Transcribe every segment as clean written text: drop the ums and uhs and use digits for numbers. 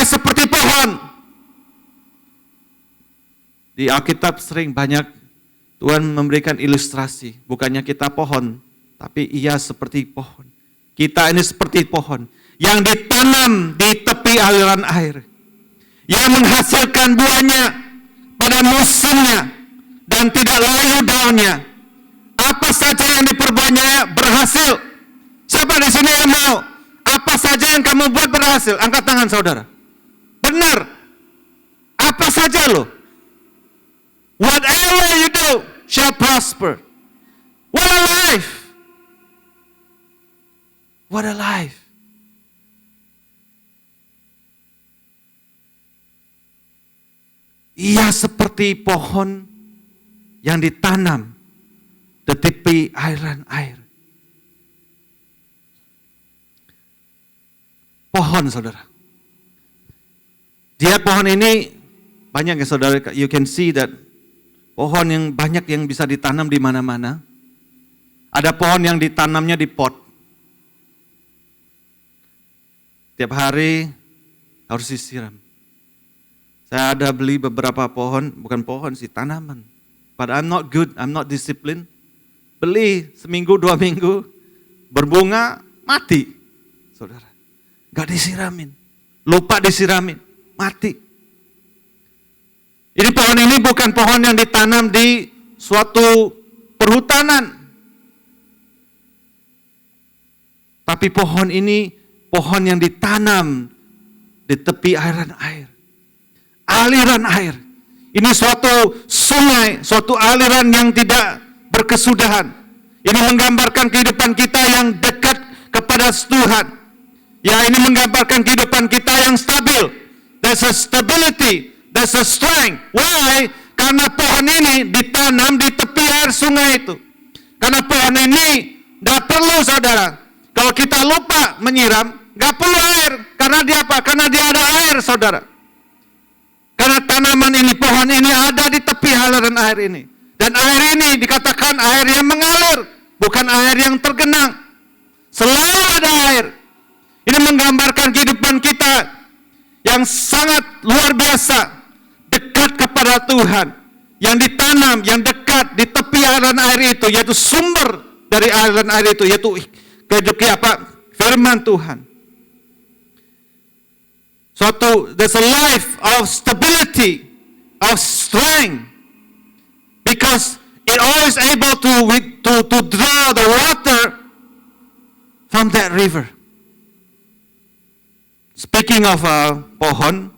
Ia seperti pohon. Di Alkitab sering banyak Tuhan memberikan ilustrasi. Bukannya kita pohon, tapi ia seperti pohon. Kita ini seperti pohon yang ditanam di tepi aliran air, yang menghasilkan buahnya pada musimnya dan tidak layu daunnya. Apa saja yang diperbuatnya berhasil. Siapa di sini yang mau? Apa saja yang kamu buat berhasil? Angkat tangan saudara. Benar. Apa saja loh. Whatever you do shall prosper. What a life. What a life. Ia seperti pohon yang ditanam di tepi aliran air. Pohon, saudara. Dia pohon ini banyak ya saudara. You can see that pohon yang banyak yang bisa ditanam di mana-mana. Ada pohon yang ditanamnya di pot. Tiap hari harus disiram. Saya ada beli beberapa pohon, bukan pohon sih, tanaman. But I'm not good, I'm not disciplined. Beli seminggu, 2 minggu, berbunga, mati. Saudara, gak disiramin. Lupa disiramin, mati. Ini pohon ini bukan pohon yang ditanam di suatu perhutanan. Tapi pohon ini pohon yang ditanam di tepi aliran air. Aliran air. Ini suatu sungai, suatu aliran yang tidak berkesudahan. Ini menggambarkan kehidupan kita yang dekat kepada Tuhan. Ya, ini menggambarkan kehidupan kita yang stabil. There's a stability, there's a strength. Why? Karena pohon ini ditanam di tepi air sungai itu. Karena pohon ini gak perlu saudara. Kalau kita lupa menyiram, gak perlu air. Karena dia apa? Karena dia ada air saudara. Karena tanaman ini, pohon ini ada di tepi aliran air ini. Dan air ini dikatakan air yang mengalir, bukan air yang tergenang. Selalu ada air. Ini menggambarkan kehidupan kita yang sangat luar biasa, dekat kepada Tuhan. Yang ditanam, yang dekat di tepi aliran air itu, yaitu sumber dari aliran air itu, yaitu firman Tuhan. There's a life of stability, of strength, because it always able to draw the water from that river. Speaking of pohon,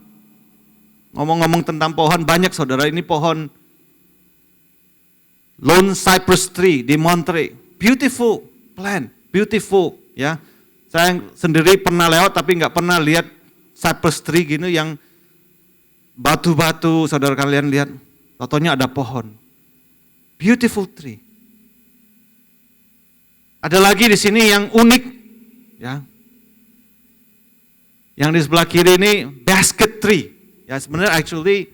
ngomong-ngomong tentang pohon, banyak saudara, ini pohon Lone Cypress Tree di Monterey. Beautiful plant, beautiful ya. Saya sendiri pernah lewat tapi nggak pernah lihat cypress tree gini yang batu-batu, saudara kalian lihat, totonya ada pohon. Beautiful tree. Ada lagi di sini yang unik, ya. Yang di sebelah kiri ini basket tree. Ya sebenarnya actually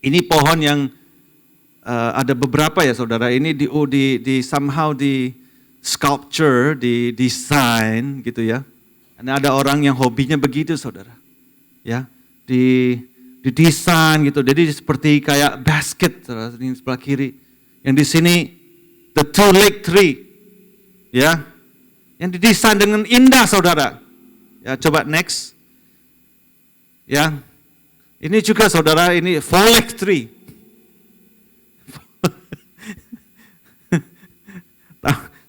ini pohon yang ada beberapa ya saudara. Ini di somehow di sculpture, di design gitu ya. Karena ada orang yang hobinya begitu saudara. Ya, di desain gitu. Jadi seperti kayak basket saudara, di sebelah kiri. Yang di sini the two-leg tree. Ya. Yang didesain dengan indah saudara. Ya, coba next. Ya. Ini juga saudara, ini four-leg tree.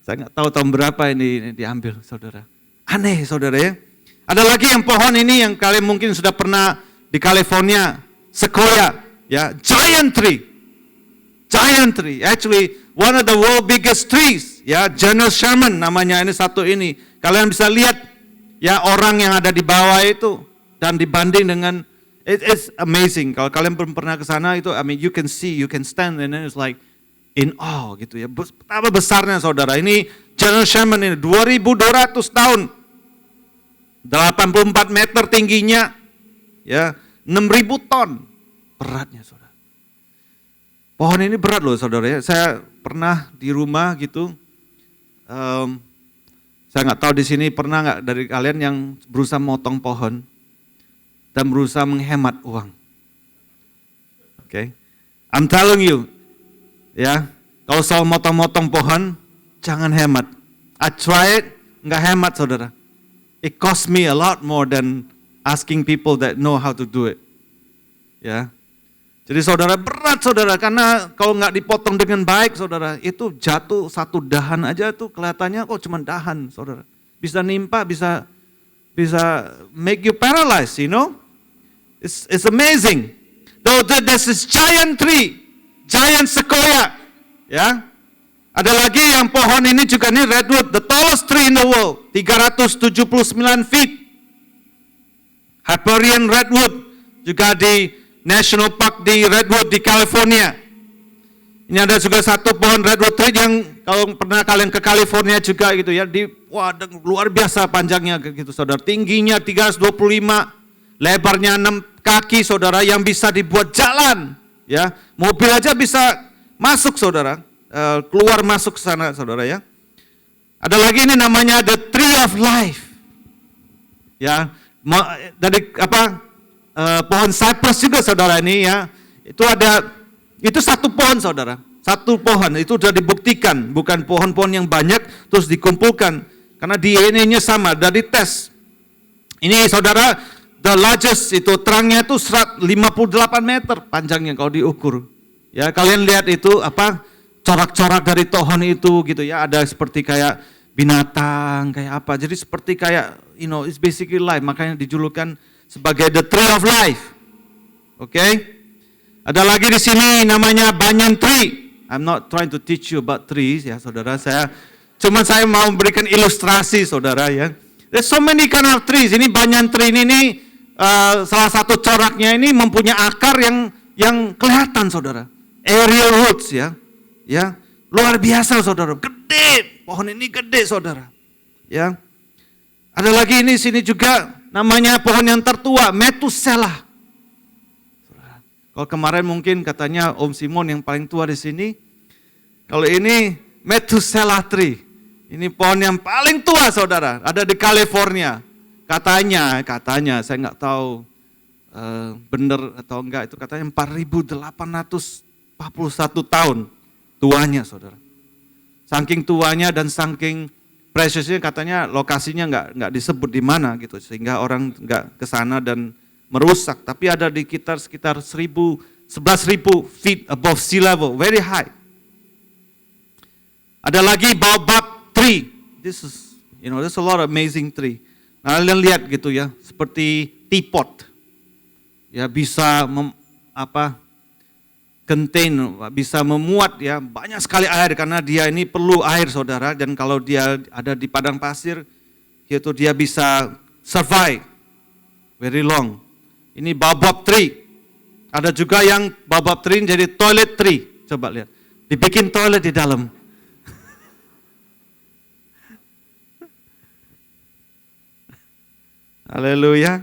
Saya nggak tahu tahun berapa ini diambil saudara. Aneh saudara ya. Ada lagi yang pohon ini yang kalian mungkin sudah pernah di California, sequoia, ya, giant tree. Giant tree, actually one of the world biggest trees, ya, General Sherman namanya ini satu ini. Kalian bisa lihat ya orang yang ada di bawah itu dan dibanding dengan it's amazing. Kalau kalian belum pernah ke sana itu, I mean you can see, you can stand and it's like in awe gitu ya. Betapa besarnya saudara. Ini General Sherman ini 2200 tahun. 84 meter tingginya. Ya, 6000 ton beratnya saudara. Pohon ini berat loh saudara ya. Saya pernah di rumah gitu. Saya nggak tahu di sini pernah nggak dari kalian yang berusaha motong pohon. dan berusaha menghemat uang. Okay? I'm telling you, ya, kalau soal motong-motong pohon, jangan hemat. I tried, nggak hemat saudara. It cost me a lot more than asking people that know how to do it. Ya, jadi saudara berat saudara, karena kalau nggak dipotong dengan baik saudara, itu jatuh satu dahan aja tuh kelihatannya kok cuma dahan saudara. Bisa nimpa, bisa make you paralyzed, you know. It's amazing. There's this giant tree, giant sequoia, ya. Ada lagi yang pohon ini juga nih redwood, the tallest tree in the world, 379 feet. Hyperion redwood juga di National Park di Redwood di California. Ini ada juga satu pohon redwood tree yang kalau pernah kalian ke California juga gitu ya, luar biasa panjangnya gitu saudara. Tingginya 325, lebarnya 6 kaki saudara, yang bisa dibuat jalan ya. Mobil aja bisa masuk saudara, keluar masuk ke sana saudara ya. Ada lagi ini namanya the Tree of Life. Ya, dari pohon cypress juga saudara ini ya. Itu satu pohon saudara. Satu pohon itu sudah dibuktikan, bukan pohon-pohon yang banyak terus dikumpulkan. Karena DNA-nya sama, dari tes. Ini saudara, the largest itu terangnya itu 58 meter panjangnya kalau diukur. Ya, kalian lihat itu corak-corak dari pohon itu gitu ya, ada seperti kayak binatang, kayak apa. Jadi seperti kayak it's basically life, makanya dijulukan sebagai the Tree of Life. Oke? Ada lagi di sini namanya banyan tree. I'm not trying to teach you about trees ya saudara. Saya mau memberikan ilustrasi saudara ya. There's so many kind of trees. Ini banyan tree ini salah satu coraknya ini mempunyai akar yang kelihatan saudara. Aerial roots ya. Ya, luar biasa saudara. Gede, pohon ini gede saudara. Ya. Ada lagi ini sini juga namanya pohon yang tertua, Methuselah. Kalau kemarin mungkin katanya Om Simon yang paling tua di sini. Kalau ini Methuselah tree. Ini pohon yang paling tua saudara, ada di California. Katanya saya nggak tahu benar atau enggak, itu katanya 4.841 tahun tuanya saudara. Saking tuanya dan saking preciousnya katanya lokasinya nggak disebut di mana gitu, sehingga orang nggak ke sana dan merusak. Tapi ada di sekitar 11.000 feet above sea level, very high. Ada lagi baobab tree. This is, there's a lot of amazing tree. Nah, kalian lihat gitu ya, seperti teapot. Ya bisa contain, bisa memuat ya banyak sekali air, karena dia ini perlu air saudara, dan kalau dia ada di padang pasir itu dia bisa survive very long. Ini baobab tree. Ada juga yang baobab tree jadi toilet tree. Coba lihat, dibikin toilet di dalam. Haleluya.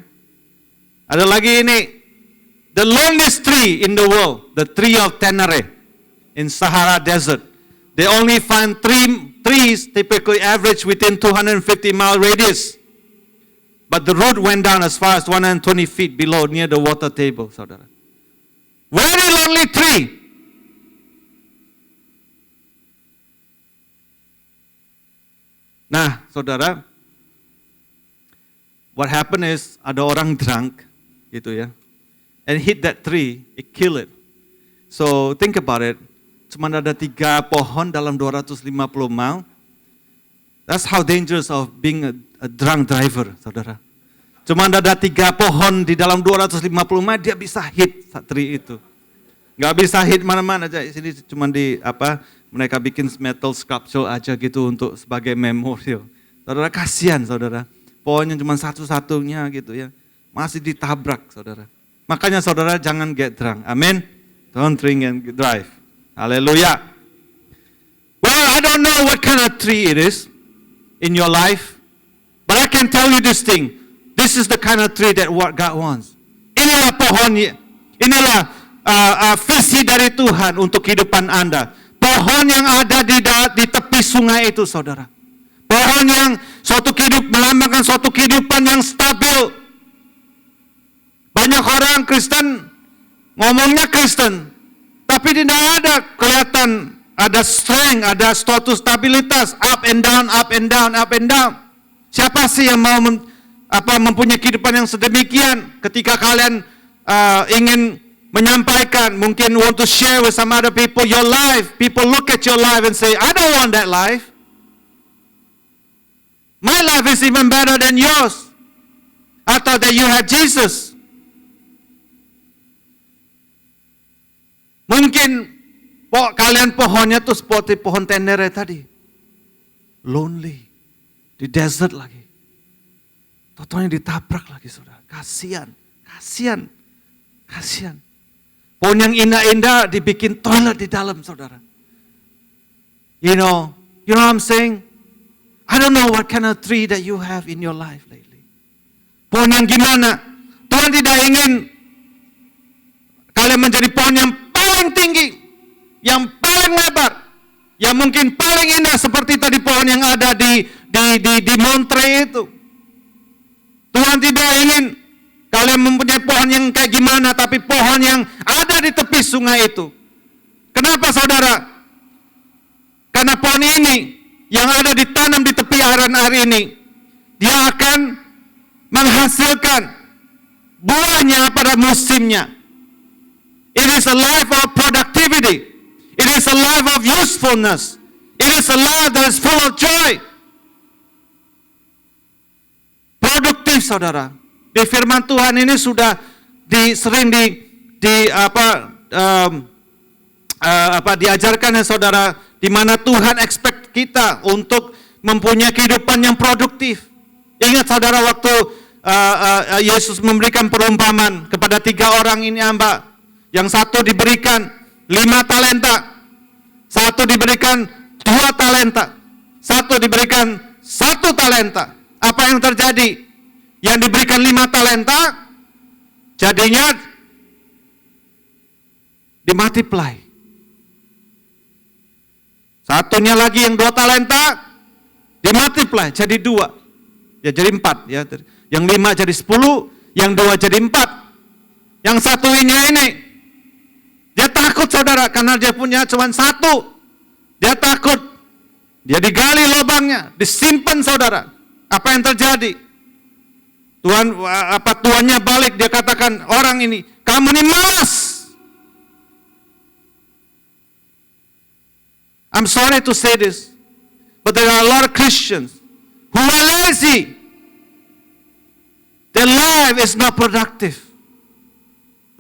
Ada lagi ini, the longest tree in the world, the tree of Tenere in Sahara Desert. They only find trees typically average within 250-mile radius. But the root went down as far as 120 feet below, near the water table, saudara. Very lonely tree. Nah, saudara, what happened is ada orang drunk, gitu ya, and hit that tree, it kill it. So think about it, cuma ada 3 pohon dalam 250 mile. That's how dangerous of being a drunk driver, saudara. Cuma ada 3 pohon di dalam 250 mile, dia bisa hit tree itu. Nggak bisa hit mana-mana aja. Sini cuma mereka bikin metal sculpture aja gitu untuk sebagai memorial. Saudara, kasihan saudara. Pohonnya cuma satu-satunya gitu ya. Masih ditabrak saudara. Makanya saudara jangan get drunk. Amin. Don't drink and drive. Haleluya. Well, I don't know what kind of tree it is in your life, but I can tell you this thing. This is the kind of tree that what God wants. Inilah pohonnya. Inilah visi dari Tuhan untuk kehidupan Anda. Pohon yang ada di tepi sungai itu, saudara. Pohon yang melambangkan suatu kehidupan yang stabil. banyak orang Kristen ngomongnya Kristen, tapi tidak ada kelihatan ada strength, ada suatu stabilitas, up and down, up and down, up and down. Siapa sih yang mau mempunyai kehidupan yang sedemikian? Ketika kalian ingin menyampaikan, mungkin want to share with some other people your life, people look at your life and say, I don't want that life. My life is even better than yours. I thought that you had Jesus. Mungkin kalian pohonnya tuh seperti pohon tendere tadi. Lonely. Di desert lagi. Totonya ditabrak lagi, saudara. Kasihan. Pohon yang indah-indah dibikin toilet di dalam, saudara. You know what I'm saying? I don't know what kind of tree that you have in your life lately. Pohon yang gimana? Tuhan tidak ingin kalian menjadi pohon yang paling tinggi, yang paling lebar, yang mungkin paling indah seperti tadi pohon yang ada di Montre itu. Tuhan tidak ingin kalian mempunyai pohon yang kayak gimana, tapi pohon yang ada di tepi sungai itu. Kenapa, saudara? Karena pohon ini yang ada ditanam di tepi aliran air ini, dia akan menghasilkan buahnya pada musimnya. It is a life of productivity. It is a life of usefulness. It is a life that is full of joy. Produktif, saudara. Di firman Tuhan ini sudah sering diajarkan ya, saudara, di mana Tuhan expect kita untuk mempunyai kehidupan yang produktif. Ingat, saudara, waktu Yesus memberikan perumpamaan kepada 3 orang ini hamba. Yang satu diberikan 5 talenta, satu diberikan 2 talenta, satu diberikan 1 talenta. Apa yang terjadi? Yang diberikan 5 talenta, jadinya dimultiply. Satunya lagi yang 2 talenta, dimultiply jadi 2. Ya jadi 4 ya. Yang 5 jadi 10, yang 2 jadi 4. Yang satunya ini dia takut, saudara, karena dia punya cuma 1. Dia takut. Dia digali lubangnya, disimpan, saudara. Apa yang terjadi? Tuannya balik, dia katakan, orang ini, kamu ini malas. I'm sorry to say this, but there are a lot of Christians who are lazy. Their life is not productive.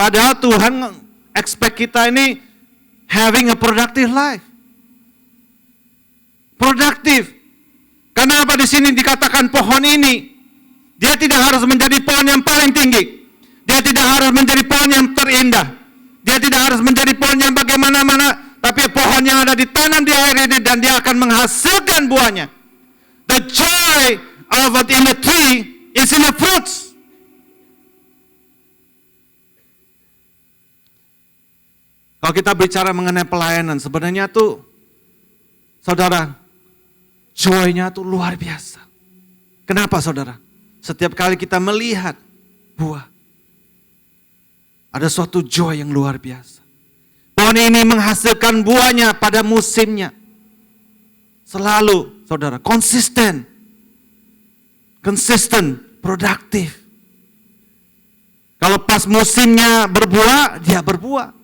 Padahal Tuhan expect kita ini having a productive life. Produktif. Kenapa di sini dikatakan pohon ini? Dia tidak harus menjadi pohon yang paling tinggi. Dia tidak harus menjadi pohon yang terindah. Dia tidak harus menjadi pohon yang bagaimana-mana. Tapi pohon yang ada ditanam di air ini dan dia akan menghasilkan buahnya. The joy of in the tree is in the fruits. Kalau kita bicara mengenai pelayanan, sebenarnya tuh, saudara, joy-nya tuh luar biasa. Kenapa, saudara? Setiap kali kita melihat buah, ada suatu joy yang luar biasa. Pohon ini menghasilkan buahnya pada musimnya. Selalu, saudara, konsisten, produktif. Kalau pas musimnya berbuah, dia berbuah.